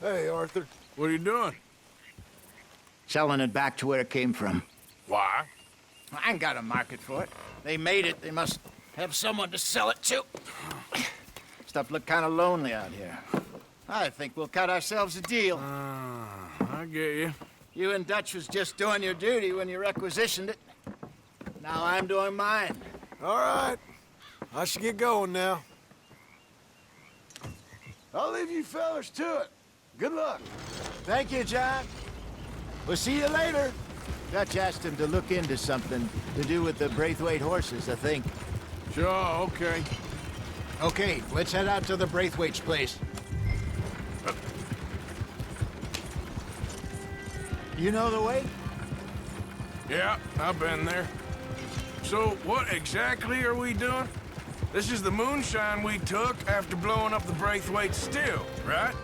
Hey, Arthur. What are you doing? Selling it back to where it came from. Why? I ain't got a market for it. They made it, they must have someone to sell it to. Stuff look kind of lonely out here. I think we'll cut ourselves a deal. I get you. You and Dutch was just doing your duty when you requisitioned it. Now I'm doing mine. All right. I should get going now. I'll leave you fellas to it. Good luck. Thank you, John. We'll see you later. Dutch asked him to look into something to do with the Braithwaite horses, I think. Sure, okay. Okay, let's head out to the Braithwaite's place. You know the way? Yeah, I've been there. So, what exactly are we doing? This is the moonshine we took after blowing up the Braithwaite still, right?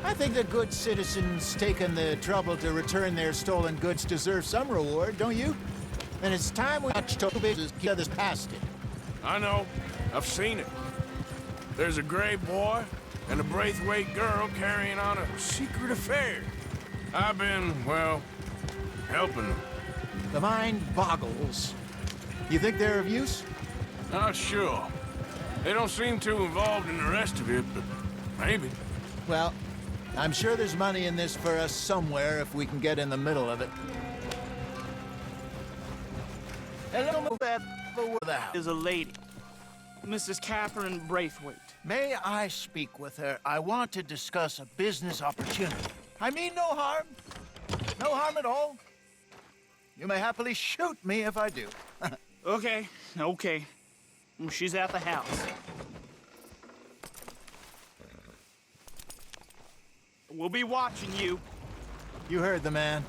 I think the good citizens taking the trouble to return their stolen goods deserve some reward, don't you? And it's time we took business to get us past it. I know. I've seen it. There's a gray boy and a Braithwaite girl carrying on a secret affair. I've been, well, helping them. The mind boggles. You think they're of use? Not sure. They don't seem too involved in the rest of it, but maybe. Well, I'm sure there's money in this for us somewhere if we can get in the middle of it. Hello, Is a lady, Mrs. Catherine Braithwaite. May I speak with her? I want to discuss a business opportunity. I mean no harm. No harm at all. You may happily shoot me if I do. Okay. She's at the house. We'll be watching you. You heard the man.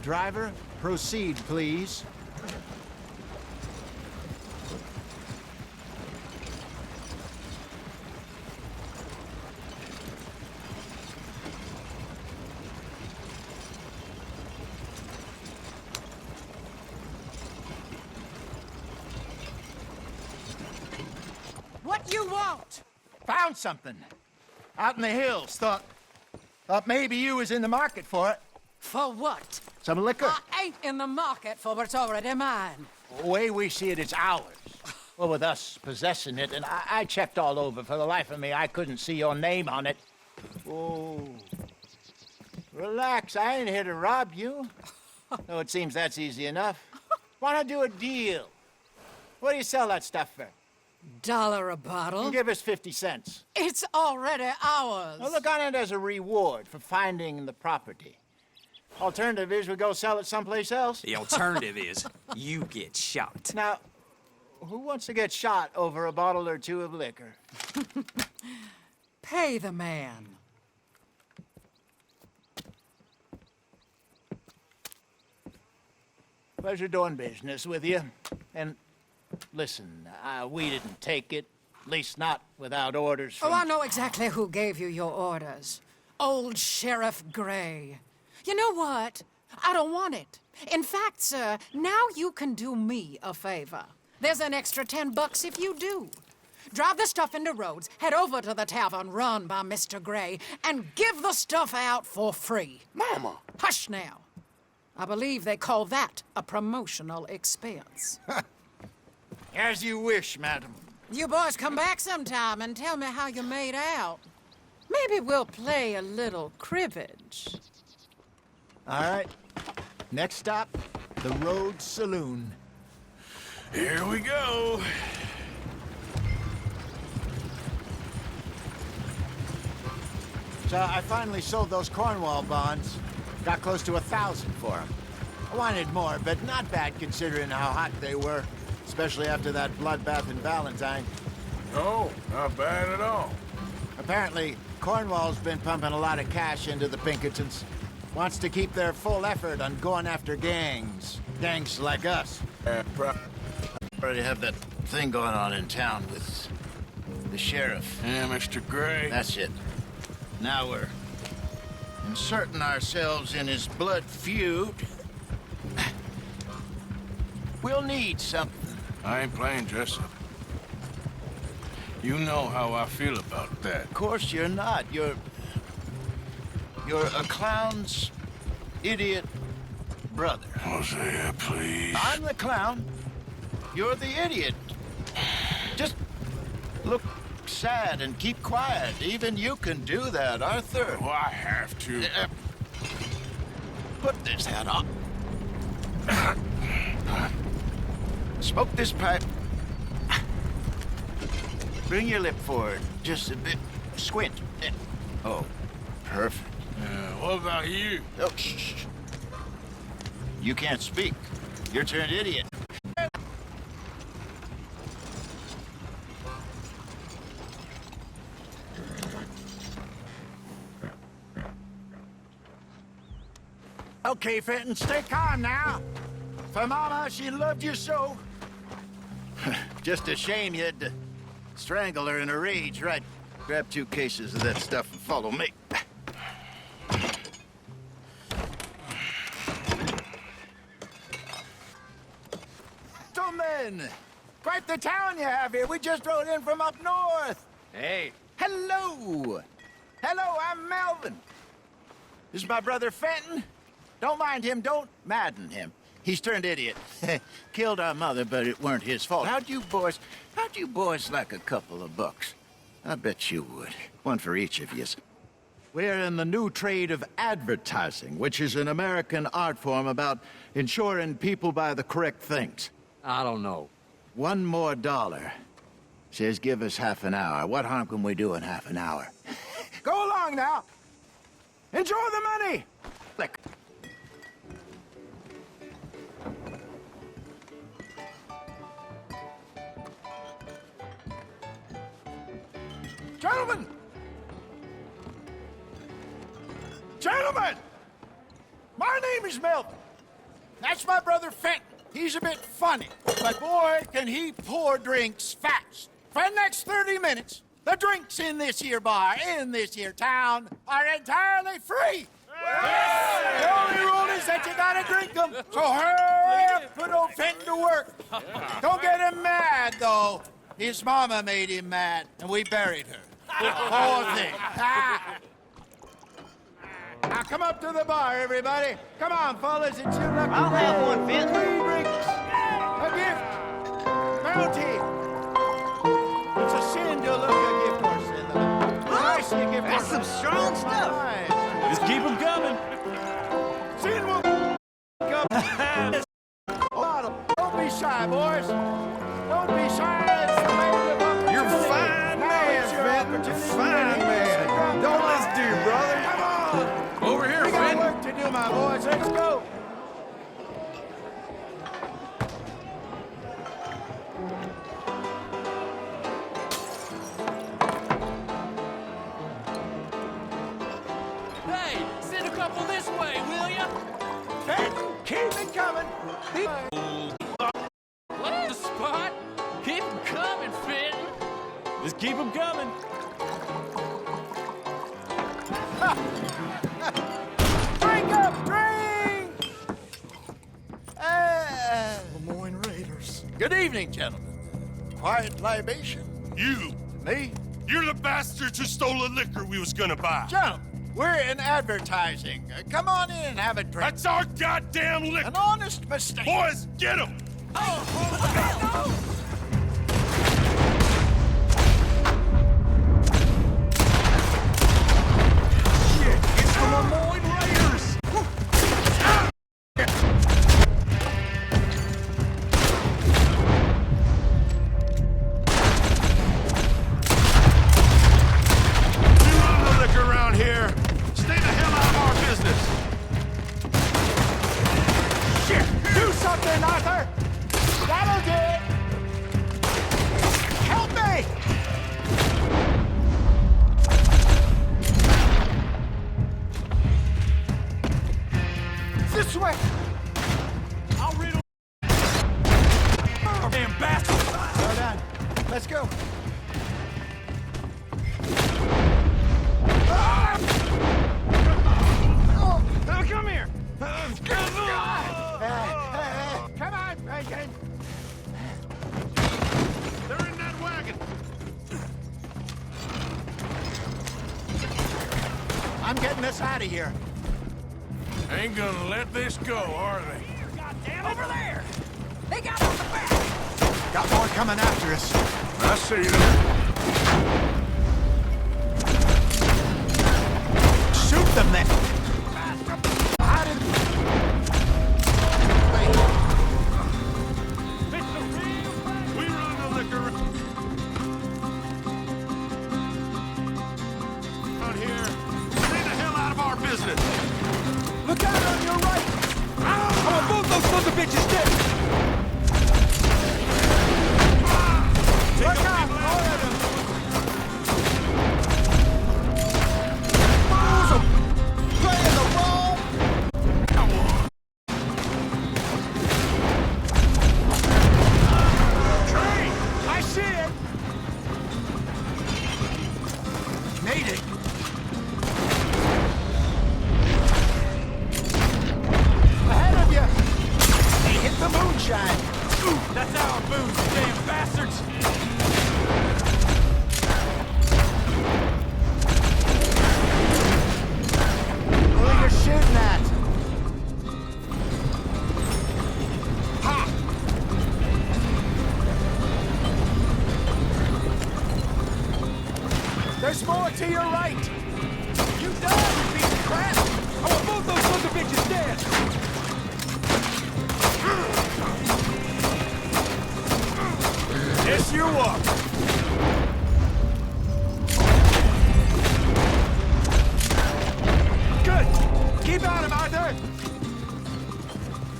Driver, proceed, please. What you want? Found something. Out in the hills. Thought maybe you was in the market for it. For what? Some liquor. I ain't in the market for what's already mine. The way we see it, it's ours. Well, with us possessing it, and I checked all over. For the life of me, I couldn't see your name on it. Oh. Relax, I ain't here to rob you. Oh, it seems that's easy enough. Wanna do a deal? What do you sell that stuff for? $1 a bottle? Give us 50 cents. It's already ours. Well, look on it as a reward for finding the property. Alternative is we go sell it someplace else. The alternative is you get shot. Now, who wants to get shot over a bottle or two of liquor? Pay the man. Pleasure doing business with you. And listen, we didn't take it. At least not without orders from... Oh, I know exactly who gave you your orders. Old Sheriff Gray. You know what? I don't want it. In fact, sir, now you can do me a favor. There's an extra $10 if you do. Drive the stuff into Rhodes, head over to the tavern run by Mr. Gray, and give the stuff out for free. Mama! Hush now. I believe they call that a promotional expense. As you wish, madam. You boys come back sometime and tell me how you made out. Maybe we'll play a little cribbage. All right. Next stop, the Rhodes Saloon. Here we go. So I finally sold those Cornwall bonds. Got close to 1,000 for them. I wanted more, but not bad considering how hot they were. Especially after that bloodbath in Valentine. Oh, not bad at all. Apparently, Cornwall's been pumping a lot of cash into the Pinkertons. Wants to keep their full effort on going after gangs. Gangs like us. Already have that thing going on in town with the sheriff. Yeah, Mr. Gray. That's it. Now we're inserting ourselves in his blood feud. We'll need something. I ain't playing dress-up. You know how I feel about that. Of course you're not. You're You're a clown's idiot brother. Hosea, please. I'm the clown. You're the idiot. Just look sad and keep quiet. Even you can do that, Arthur. Oh, I have to. Put this hat on. Smoke this pipe. Bring your lip forward just a bit. Squint. Oh, perfect. What about you? Oh, shh. You can't speak. You're turned idiot. Okay, Fenton, stay calm now. For Mama, she loved you so. Just a shame you had to strangle her in a rage, right? Grab 2 cases of that stuff and follow me. Gentlemen, quite the town you have here. We just rode in from up north. Hey, Hello. Hello, I'm Melvin. This is my brother Fenton. Don't mind him, don't madden him. He's turned idiot. Killed our mother, but it weren't his fault. How'd you boys like a couple of bucks? I bet you would. One for each of yous. We're in the new trade of advertising, which is an American art form about ensuring people buy the correct things. I don't know. $1 more. Says give us half an hour. What harm can we do in half an hour? Go along now. Enjoy the money. Look. Gentlemen! Gentlemen! My name is Melvin. That's my brother Fenton. He's a bit funny, but boy, can he pour drinks fast. For the next 30 minutes, the drinks in this here bar, in this here town, are entirely free. The only rule is that you gotta drink them. So hurry up, put old Fenton to work. Don't get him mad, though. His mama made him mad, and we buried her. Poor thing. Now come up to the bar, everybody. Come on, fellas, it's your lucky I'll day. have one, Fenton. 3 drinks, a gift, bounty. It's a sin to look a gift horse in the mouth. Nice, you gift That's some strong stuff. Nice. Just keep them coming. Sin will come. Don't be shy, boys. Don't be shy. It's the main of opportunity. You're a fine Now man, it's your Fenton. opportunity. Fine man. Don't listen to your brother. Come on. Over here, We got Fenton. work to do, my boys. Let's go. hey, send a couple this way, will ya? Fenton, keep it coming. What's the spot? Keep 'em coming, Fenton. Just keep them coming. Drink up, drink! Lemoyne Raiders. Good evening, gentlemen. Quiet libation. You! Me? You're the bastards who stole the liquor we was gonna buy. Gentlemen, we're in advertising. Come on in and have a drink. That's our goddamn liquor! An honest mistake. Boys, get him! It's the Lemoyne Raiders! We run the liquor around here. Stay the hell out of our business. Shit! Do something, Arthur! That'll do it! Help me! This way! I'll read them. Damn bastard. Well done. Let's go. Come here. Come on, Bacon. They're in that wagon. I I'm getting us out of here. Ain't gonna let this go, are they? Over there! They got on the back! Got more coming after us. I see them. Shoot them then. How did... Wait. We run the liquor out here. Stay the hell out of our business. Look out on your right! I want both those sons of bitches dead! Look out! Playing the role. Train! I see it! Made it. Ahead of you. They hit the moonshine. That's our booze, you damn bastards! Who are you shooting at? Ha! There's more to your right. You die, you piece of crap! I want both those sons of bitches dead! Yes, you are. Good. Keep at him, Arthur.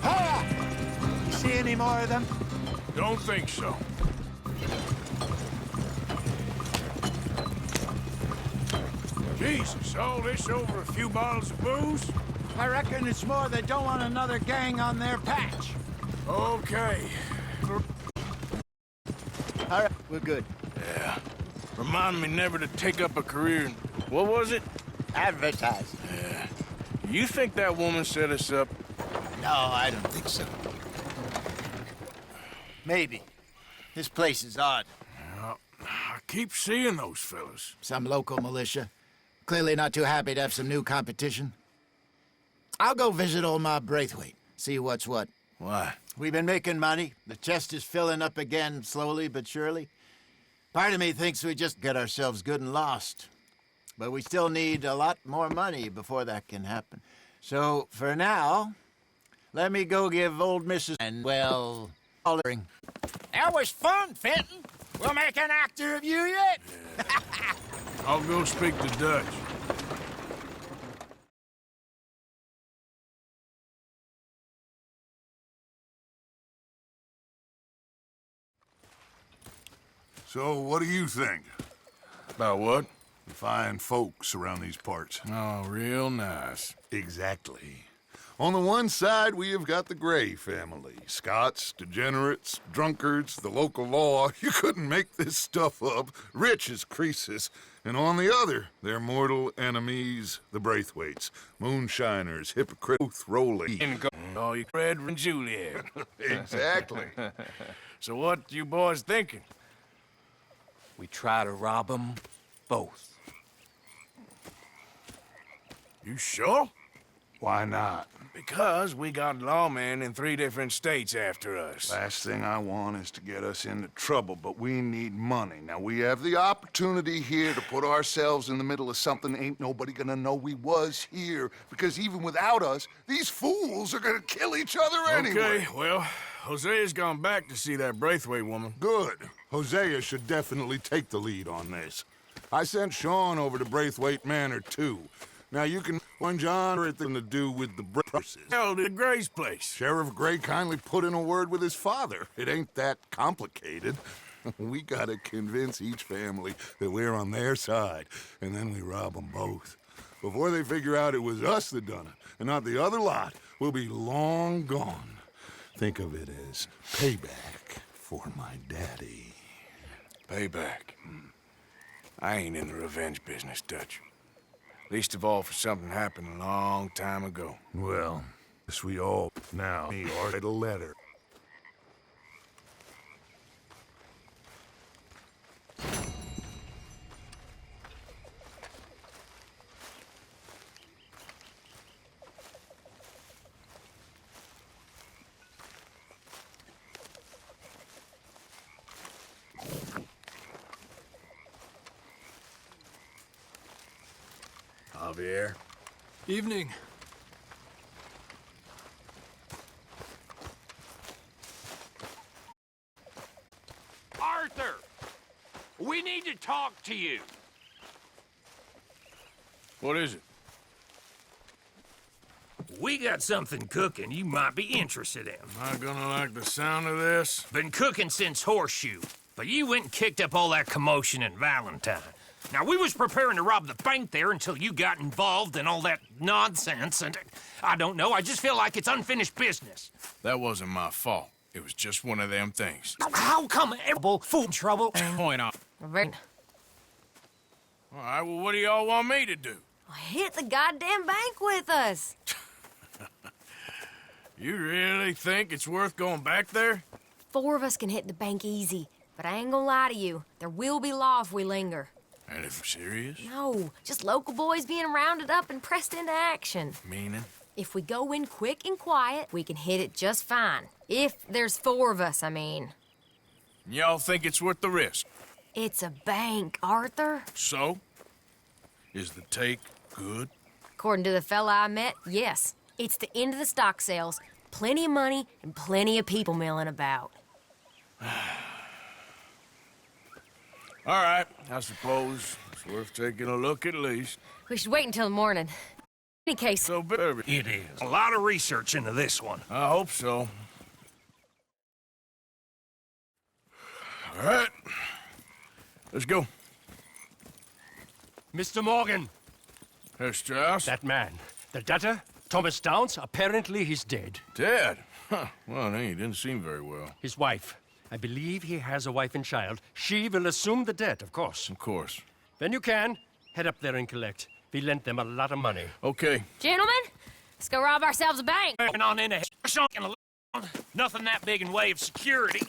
Hiya! You see any more of them? Don't think so. Jesus, all this over a few bottles of booze? I reckon it's more they don't want another gang on their patch. Okay. All right, we're good. Yeah. Remind me never to take up a career in... What was it? Advertise. Yeah. You think that woman set us up? No, I don't think so. Maybe. This place is odd. Well, I keep seeing those fellas. Some local militia. Clearly not too happy to have some new competition. I'll go visit old Ma Braithwaite, see what's what. Why? We've been making money. The chest is filling up again, slowly but surely. Part of me thinks we just get ourselves good and lost. But we still need a lot more money before that can happen. So, for now, let me go give old Mrs. and, well, hollering. That was fun, Fenton. We'll make an actor of you yet. I'll go speak to Dutch. So, what do you think? About what? The fine folks around these parts. Oh, real nice. Exactly. On the one side, we have got the Gray family. Scots, degenerates, drunkards, the local law. You couldn't make this stuff up. Rich as Croesus. And on the other, their mortal enemies, the Braithwaites. Moonshiners, hypocrites, rolling. Oh, you Red and Juliet. Exactly. So what you boys thinking? We try to rob them both. You sure? Why not? Because we got lawmen in 3 different states after us. Last thing I want is to get us into trouble, but we need money. Now, we have the opportunity here to put ourselves in the middle of something ain't nobody gonna know we was here. Because even without us, these fools are gonna kill each other anyway. Okay, well, Hosea's gone back to see that Braithwaite woman. Good. Hosea should definitely take the lead on this. I sent Sean over to Braithwaite Manor, too. Now, you can find John or anything to do with the Braithwaites. Hell, to Gray's place. Sheriff Gray kindly put in a word with his father. It ain't that complicated. We gotta convince each family that we're on their side, and then we rob them both. Before they figure out it was us that done it, and not the other lot, we'll be long gone. Think of it as payback for my daddy. Payback. I ain't in the revenge business, Dutch. Least of all for something happened a long time ago. Well, yes, we all now write a letter. Javier. Evening. Arthur! We need to talk to you. What is it? We got something cooking you might be interested in. Am I gonna like the sound of this? Been cooking since Horseshoe, but you went and kicked up all that commotion in Valentine. Now, we was preparing to rob the bank there until you got involved in all that nonsense, and I don't know, I just feel like it's unfinished business. That wasn't my fault. It was just one of them things. How come every food trouble? Point out. All right, well, what do y'all want me to do? Hit the goddamn bank with us. You really think it's worth going back there? 4 of us can hit the bank easy, but I ain't gonna lie to you. There will be law if we linger. And if serious? No, just local boys being rounded up and pressed into action. Meaning? If we go in quick and quiet, we can hit it just fine. If there's 4 of us, I mean. Y'all think it's worth the risk? It's a bank, Arthur. So? Is the take good? According to the fella I met, yes. It's the end of the stock sales. Plenty of money and plenty of people milling about. All right, I suppose it's worth taking a look at least. We should wait until the morning. In any case, So, baby. It is. A lot of research into this one. I hope so. All right, let's go. Mr. Morgan, Herr Strauss? that man, the debtor, Thomas Downs, apparently he's dead. Dead? Huh. Well, he didn't seem very well. His wife, I believe he has a wife and child. She will assume the debt, of course. Of course. When you can, head up there and collect. We lent them a lot of money. Okay. gentlemen, let's go rob ourselves a bank. Going on in a nothing that big in way of security.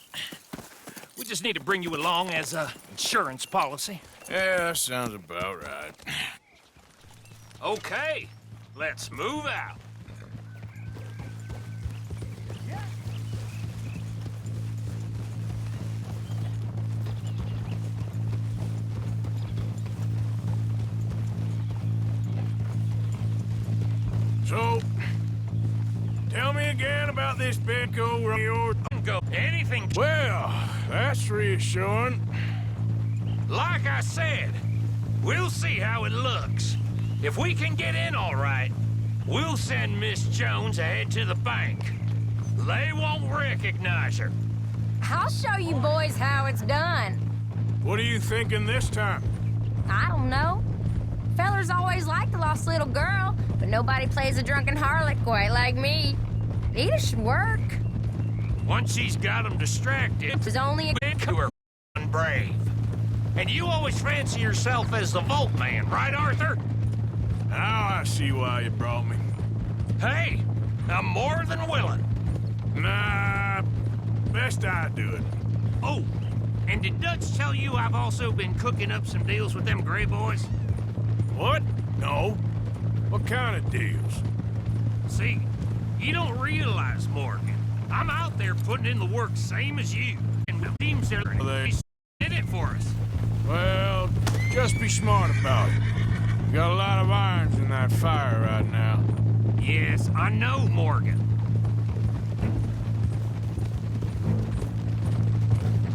We just need to bring you along as a insurance policy. Yeah, that sounds about right. Okay, let's move out. So, tell me again about this Benko Romeo. Go anything. Well, that's reassuring. Like I said, we'll see how it looks. If we can get in all right, we'll send Miss Jones ahead to the bank. They won't recognize her. I'll show you boys how it's done. What are you thinking this time? I don't know. Fellers always like the lost little girl, but nobody plays a drunken harlot quite like me. It should work. Once she's got them distracted, There's only a... who are brave. And you always fancy yourself as the Vault Man, right, Arthur? Now I see why you brought me. Hey, I'm more than willing. Nah, best I do it. Oh, and did Dutch tell you I've also been cooking up some deals with them Gray Boys? What? No. What kind of deals? See, you don't realize, Morgan. I'm out there putting in the work same as you. And the team's there. They did it for us. Well, just be smart about it. You got a lot of irons in that fire right now. Yes, I know, Morgan.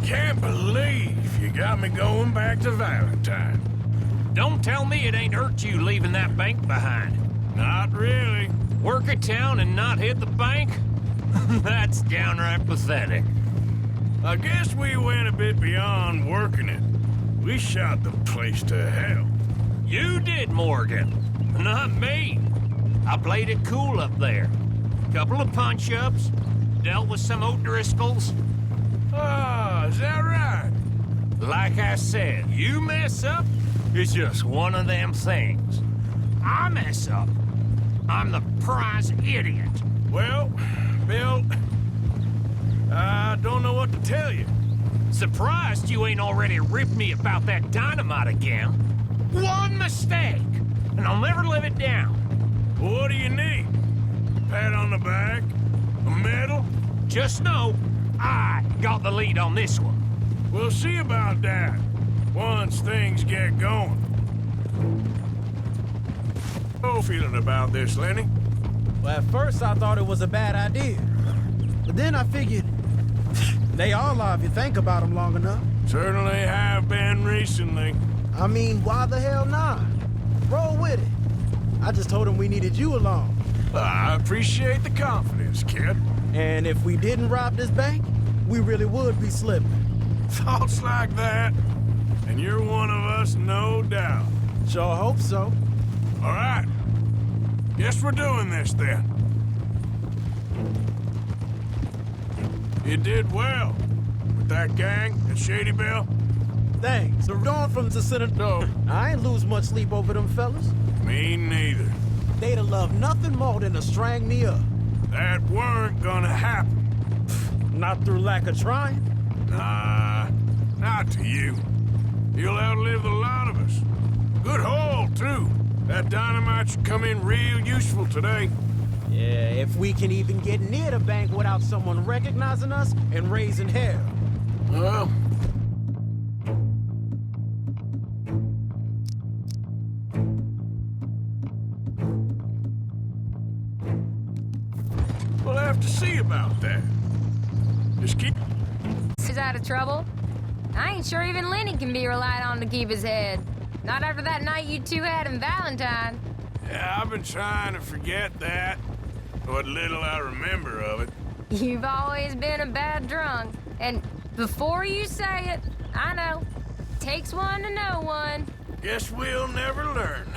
Can't believe you got me going back to Valentine. Don't tell me it ain't hurt you leaving that bank behind. Not really. Work a town and not hit the bank? That's downright pathetic. I guess we went a bit beyond working it. We shot the place to hell. You did, Morgan. Not me. I played it cool up there. Couple of punch-ups, dealt with some O'Driscolls. Ah, is that right? Like I said, you mess up, it's just one of them things. I mess up, I'm the prize idiot. Well, Bill, I don't know what to tell you. Surprised you ain't already ripped me about that dynamite again. One mistake, and I'll never live it down. What do you need? Pat on the back? A medal? Just know, I got the lead on this one. We'll see about that once things get going. How you feeling about this, Lenny? Well, at first I thought it was a bad idea. But then I figured, they all are if you think about them long enough. Certainly have been recently. I mean, why the hell not? Roll with it. I just told him we needed you along. I appreciate the confidence, kid. And if we didn't rob this bank, we really would be slipping. Thoughts like that, and you're one of us, no doubt. Sure hope so. All right. Guess we're doing this, then. You did well with that gang at Shady Belle. Thanks. The dawn from the center. No. I ain't lose much sleep over them fellas. Me neither. They'd have loved nothing more than to strang me up. That weren't gonna happen. Not through lack of trying. Nah, not to you. You'll outlive a lot of us. Good haul, too. That dynamite should come in real useful today. Yeah, if we can even get near the bank without someone recognizing us and raising hell. Well... we'll have to see about that. Just keep... He's out of trouble. I ain't sure even Lenny can be relied on to keep his head. Not after that night you two had in Valentine. Yeah, I've been trying to forget that. What little I remember of it. You've always been a bad drunk. And before you say it, I know. Takes one to know one. Guess we'll never learn.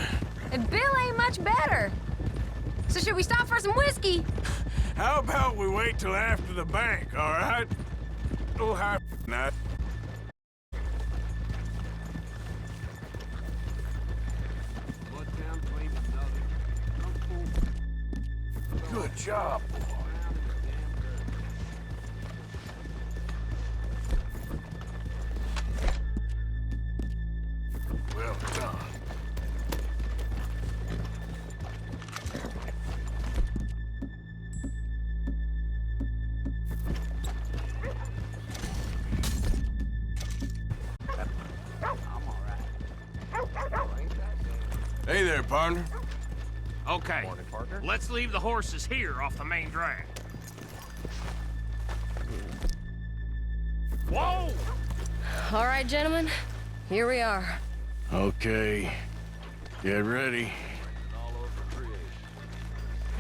And Bill ain't much better. So should we stop for some whiskey? How about we wait till after the bank, all right? Oh, hi, night. Good job, boy. Well done. Hey there, partner. Okay, let's leave the horses here off the main drag. Whoa! All right, gentlemen. Here we are. Okay. Get ready.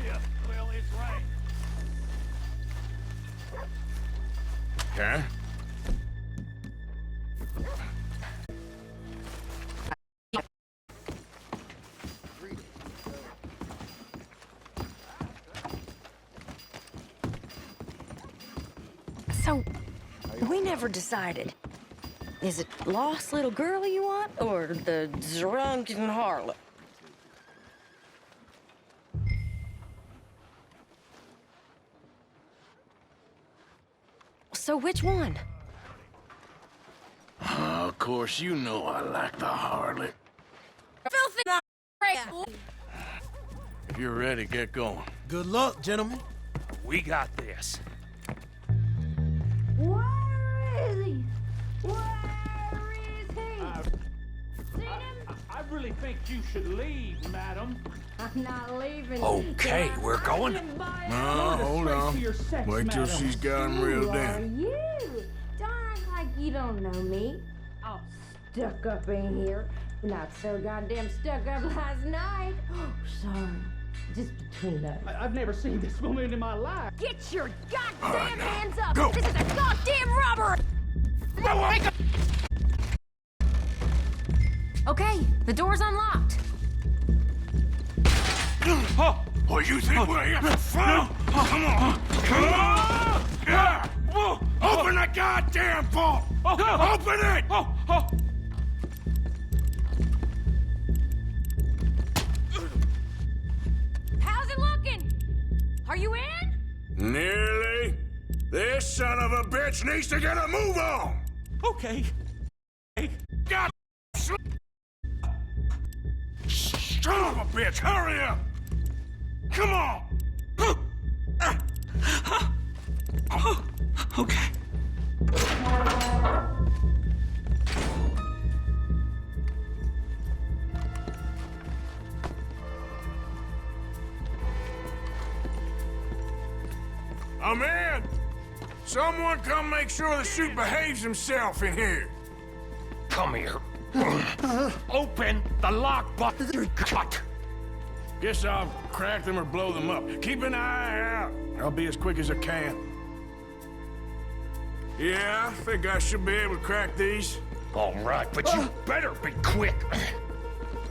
Yeah, well, it's right. Okay. So, we never decided. Is it lost little girl you want, or the drunken harlot? So which one? Of course, you know I like the harlot. Filthy If you're ready, get going. Good luck, gentlemen. We got this. Where is he? Where is he? Seen him? I really think you should leave, madam. I'm not leaving. Okay, You're we're going. No, hold on. Wait till she's got him reeled in. You don't act like you don't know me. All stuck up in here. Not so goddamn stuck up last night. Oh, sorry. Just between us. I've never seen this woman in my life. Get your goddamn now, hands up! go. This is a goddamn robbery! Okay, the door's unlocked. Oh, you think we're here for fun? Come on. Yeah. Open the goddamn vault! Open it! How's it looking? Are you in? Nearly. This son of a bitch needs to get a move on! Okay. God, son of a bitch, hurry up! Come on! Okay. I'm in! Someone come make sure the chute behaves himself in here. Come here. Open the lockbox. Cut. Guess I'll crack them or blow them up. Keep an eye out. I'll be as quick as I can. Yeah, I think I should be able to crack these. All right, but you better be quick.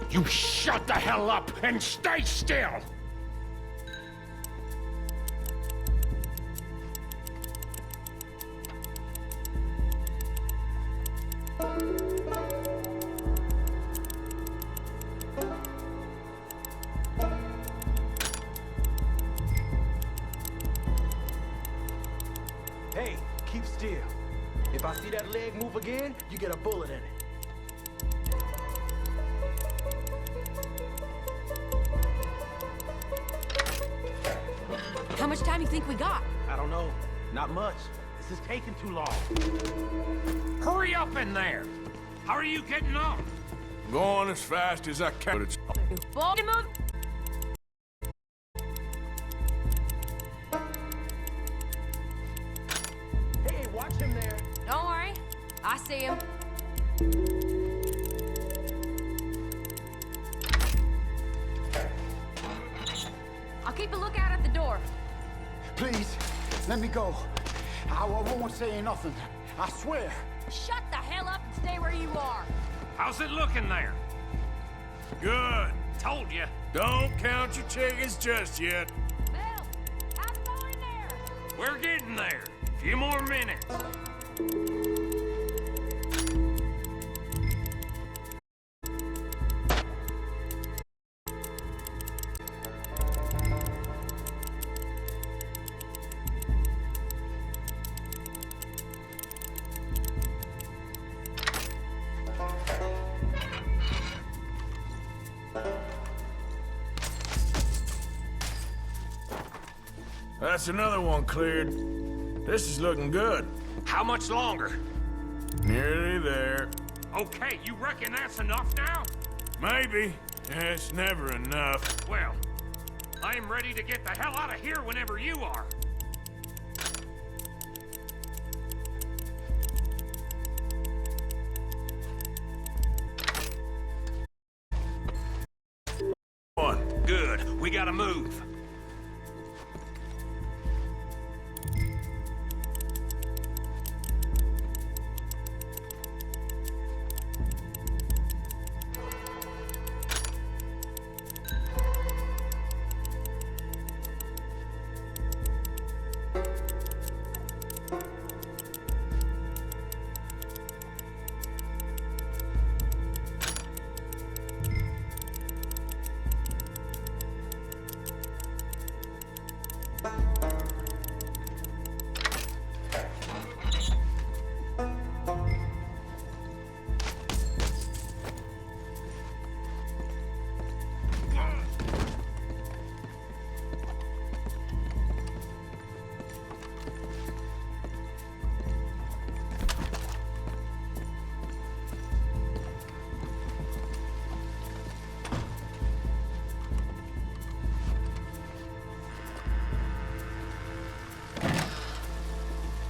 You shut the hell up and stay still. Hey, keep still. If I see that leg move again, you get a bullet in it. How much time you think we got? I don't know. Not much. This is taking too long. Hurry up in there. How are you getting on? Going as fast as I can. Ball move. Hey, watch him there. Don't worry. I see him. I'll keep a lookout at the door. Please, let me go. I won't say nothing. I swear. Shut the hell up and stay where you are. How's it looking there? Good. Told you. Don't count your chickens just yet. Bill, how's it going there? We're getting there. Few more minutes. That's another one cleared. This is looking good. How much longer? Nearly there. Okay, you reckon that's enough now? Maybe. It's never enough. Well, I am ready to get the hell out of here whenever you are. Good. We gotta move.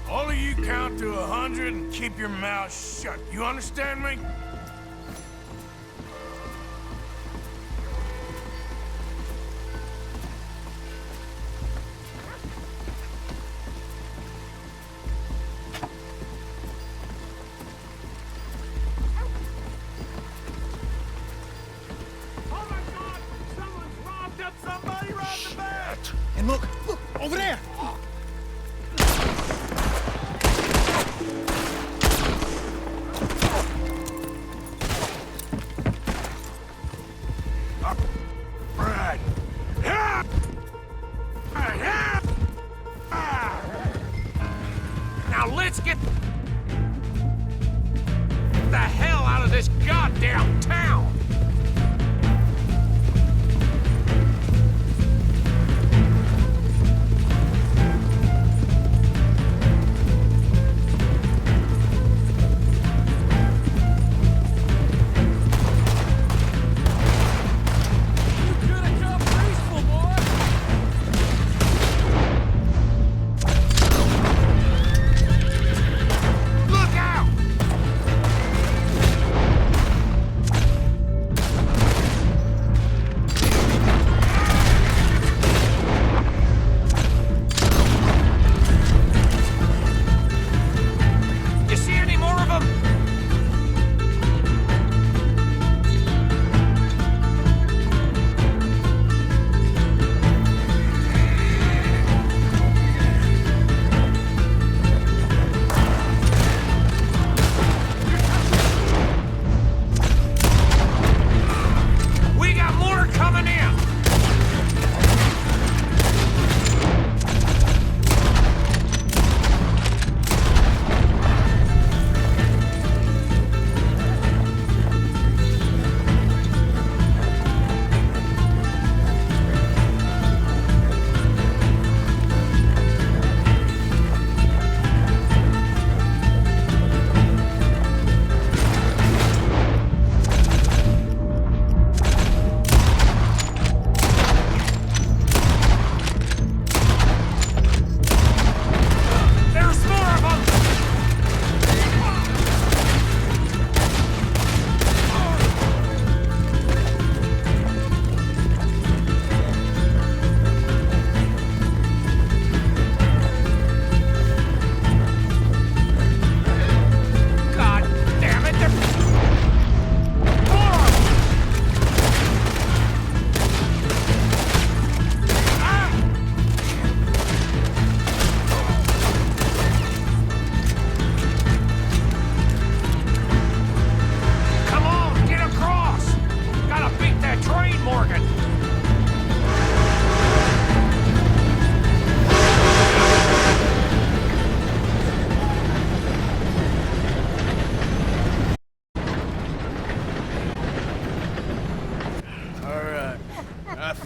All of you count to 100 and keep your mouth shut. You understand me? Oh my God! Someone's robbed up! Somebody robbed the bank! And look, over there! Right. Yeah! Yeah! Now let's get the hell out of this goddamn town!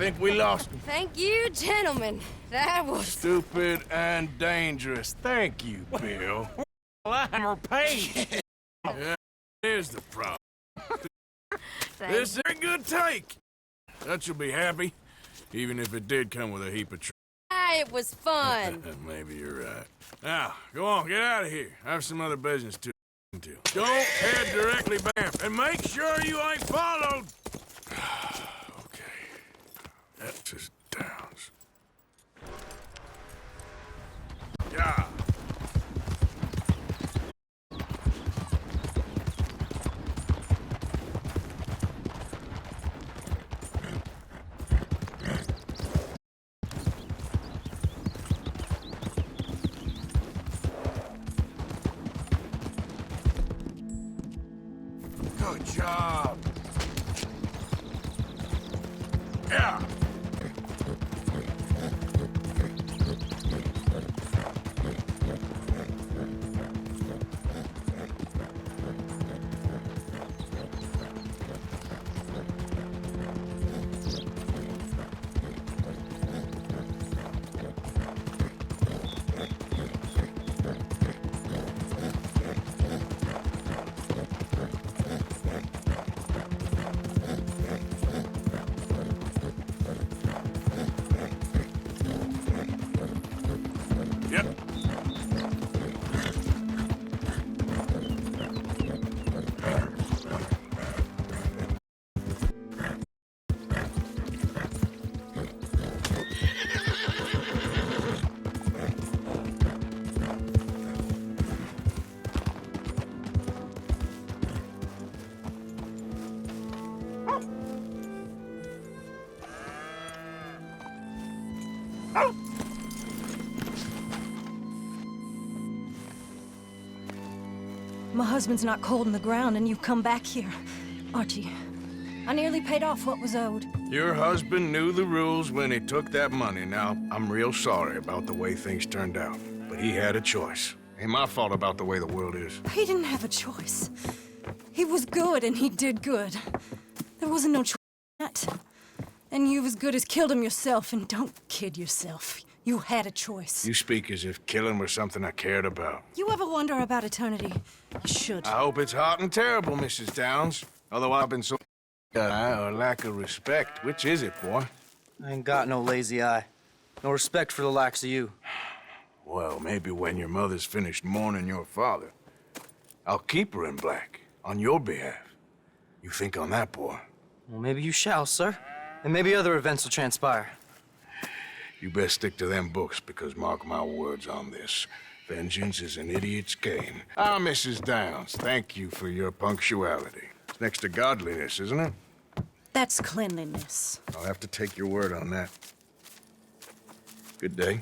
think we lost him. Thank you, gentlemen. That was... Stupid and dangerous. Thank you, Bill. I'm repaid. Yeah, here's the problem. This is a good take. That you'll be happy, even if it did come with a heap of trouble. It was fun. Maybe you're right. Now, go on, get out of here. I have some other business to attend to. Don't head directly back, and make sure you ain't followed. Okay, that's just Downs. Yeah. Good job. Yeah. Yep. My husband's not cold in the ground, and you've come back here. Archie, I nearly paid off what was owed. Your husband knew the rules when he took that money. Now, I'm real sorry about the way things turned out. But he had a choice. Ain't my fault about the way the world is. He didn't have a choice. He was good, and he did good. There wasn't no choice in that. And you've as good as killed him yourself, and don't kid yourself. You had a choice. You speak as if killing was something I cared about. You ever wonder about eternity? You should. I hope it's hot and terrible, Mrs. Downs. Although I've been so... or lack of respect. Which is it, boy? I ain't got no lazy eye. No respect for the likes of you. Well, maybe when your mother's finished mourning your father, I'll keep her in black, on your behalf. You think on that, boy? Well, maybe you shall, sir. And maybe other events will transpire. You best stick to them books, because mark my words on this. Vengeance is an idiot's game. Ah, Mrs. Downs, thank you for your punctuality. It's next to godliness, isn't it? That's cleanliness. I'll have to take your word on that. Good day.